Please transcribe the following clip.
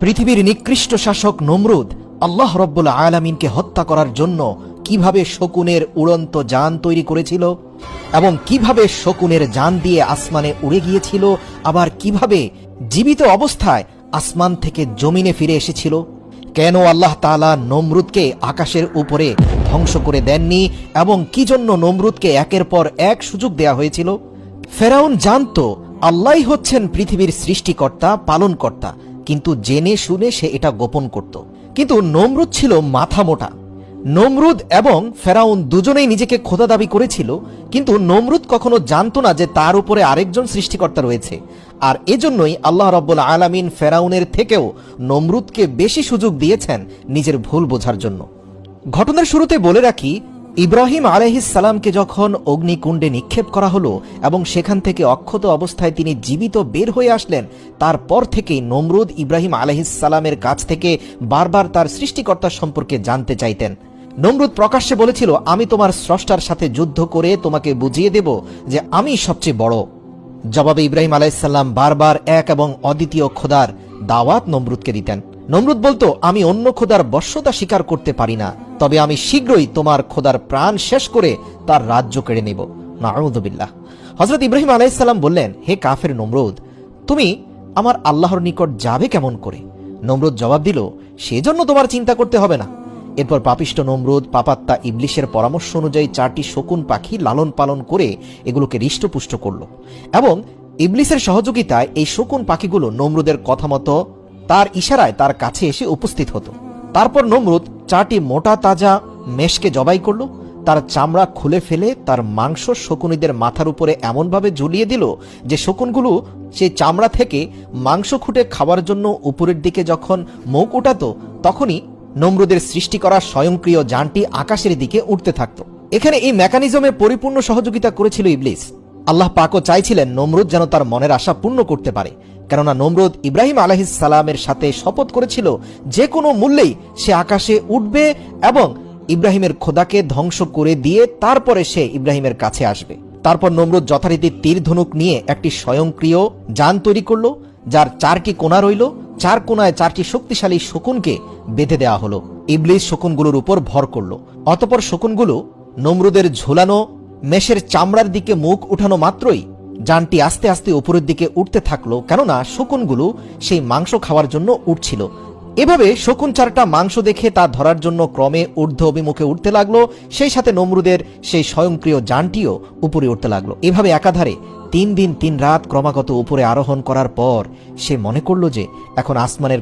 পৃথিবীর নিকৃষ্ট শাসক নমরুদ আল্লাহ রব্বুল আলামিনকে হত্যা করার জন্য কিভাবে শকুনের উড়ন্ত যান তৈরি করেছিল এবং কিভাবে শকুনের যান দিয়ে আসমানে উড়ে গিয়েছিল, আবার কিভাবে জীবিত অবস্থায় আসমান থেকে জমিনে ফিরে এসেছিল। কেন আল্লাহ তাআলা নমরুদকে আকাশের উপরে ধ্বংস করে দেননি এবং কি জন্য নমরুদকে একের পর এক সুযোগ দেয়া হয়েছিল। ফেরাউন জানতো আল্লাহই হচ্ছেন পৃথিবীর সৃষ্টিকর্তা, পালনকর্তা, কিন্তু জেনে শুনে সে এটা গোপন করত। কিন্তু নমরুদ ছিল মাথা মোটা। নমরুদ এবং ফেরাউন দুজনেই নিজেকে খোদা দাবি করেছিল, কিন্তু নমরুদ কখনো জানতো না যে তার উপরে আরেকজন সৃষ্টিকর্তা রয়েছে। আর এজন্যই আল্লাহ রাব্বুল আলামিন ফেরাউনের থেকেও নমরুদকে বেশি সুযোগ দিয়েছেন নিজের ভুল বোঝার জন্য। ঘটনার শুরুতে বলে রাখি, ইব্রাহিম আলাইহিস সালামকে যখন অগ্নিকুণ্ডে নিক্ষেপ করা হলো এবং সেখান থেকে অক্ষত অবস্থায় তিনি জীবিত বের হয়ে আসলেন, তারপর থেকেই নমরুদ ইব্রাহিম আলাইহিস সালামের কাছ থেকে বারবার তার সৃষ্টিকর্তা সম্পর্কে জানতে চাইতেন। নমরুদ প্রকাশ্যে বলেছিল, আমি তোমার স্রষ্টার সাথে যুদ্ধ করে তোমাকে বুঝিয়ে দেব যে আমি সবচেয়ে বড়। জবাবে ইব্রাহিম আলাইহিস সালাম বারবার এক এবং অদ্বিতীয় খোদার দাওয়াত নমরুদকে দিতেন। নমরুদ বলতো, আমি অন্য খোদার বশ্যতা স্বীকার করতে পারি না, তবে আমি শীঘ্রই তোমার খোদার প্রাণ শেষ করে তার রাজ্য কেড়ে নেব। নাউযুবিল্লাহ। হযরত ইব্রাহিম আলাইহিস সালাম বললেন, হে কাফের নমরুদ, তুমি আমার আল্লাহর নিকট যাবে কেমন করে? নমরুদ জবাব দিল, সেজন্য তোমার চিন্তা করতে হবে না। এরপর পাপিষ্ট নমরুদ পাপাত্তা ইবলিসের পরামর্শ অনুযায়ী 4টি শকুন পাখি লালন পালন করে এগুলোকে হৃষ্টপুষ্ট করল এবং ইবলিসের সহযোগিতায় এই শকুন পাখিগুলো নমরুদের কথা মতো তার ইশারায় তার কাছে এসে উপস্থিত হতো। তারপর নমরুদ 4টি মোটা তাজা মেষকে জবাই করল, তার চামড়া খুলে ফেলে তার মাংস শকুনিদের মাথার উপরে এমনভাবে ঝুলিয়ে দিল যে শকুনগুলো সেই চামড়া থেকে মাংস খুঁটে খাওয়ার জন্য উপরের দিকে যখন মুখ উঠাতো, তখনই নমরুদের সৃষ্টি করা স্বয়ংক্রিয় যানটি আকাশের দিকে উঠতে থাকত। এখানে এই মেকানিজমে পরিপূর্ণ সহযোগিতা করেছিল ইবলিস। আল্লাহ পাকও চাইছিলেন নমরুদ যেন তার মনের আশা পূর্ণ করতে পারে, কেননা নমরুদ ইব্রাহিম আলাইহিস সালামের সাথে শপথ করেছিল যে কোনো মূল্যেই সে আকাশে উঠবে এবং ইব্রাহিমের খোদাকে ধ্বংস করে দিয়ে তারপরে সে ইব্রাহিমের কাছে আসবে। তারপর নমরুদ যথারীতি তীর ধনুক নিয়ে একটি স্বয়ংক্রিয় যান তৈরি করল, যার 4টি কোণা রইল। 4 কোণায় 4টি শক্তিশালী শকুনকে বেঁধে দেওয়া হলো। ইবলিস শকুনগুলোর উপর ভর করল। অতঃপর শকুনগুলো নমরুদের ঝোলানো মেষের চামড়ার দিকে মুখ উঠানো মাত্রই যানটি আস্তে আস্তে উপরের দিকে উঠতে থাকলো, কেননা শকুনগুলো সেই মাংস খাওয়ার জন্য উঠছিল। এভাবে শকুন 4টা মাংস দেখে তা ধরার জন্য ক্রমে ঊর্ধ্ব অভিমুখে উঠতে লাগলো, সেই সাথে নমরুদের সেই স্বয়ংক্রিয় যানটিও উপরে উঠতে লাগলো। এভাবে একাধারে 3 দিন 3 রাত ক্রমাগত উপরে আরোহণ করার পর সে মনে করল যে এখন আসমানের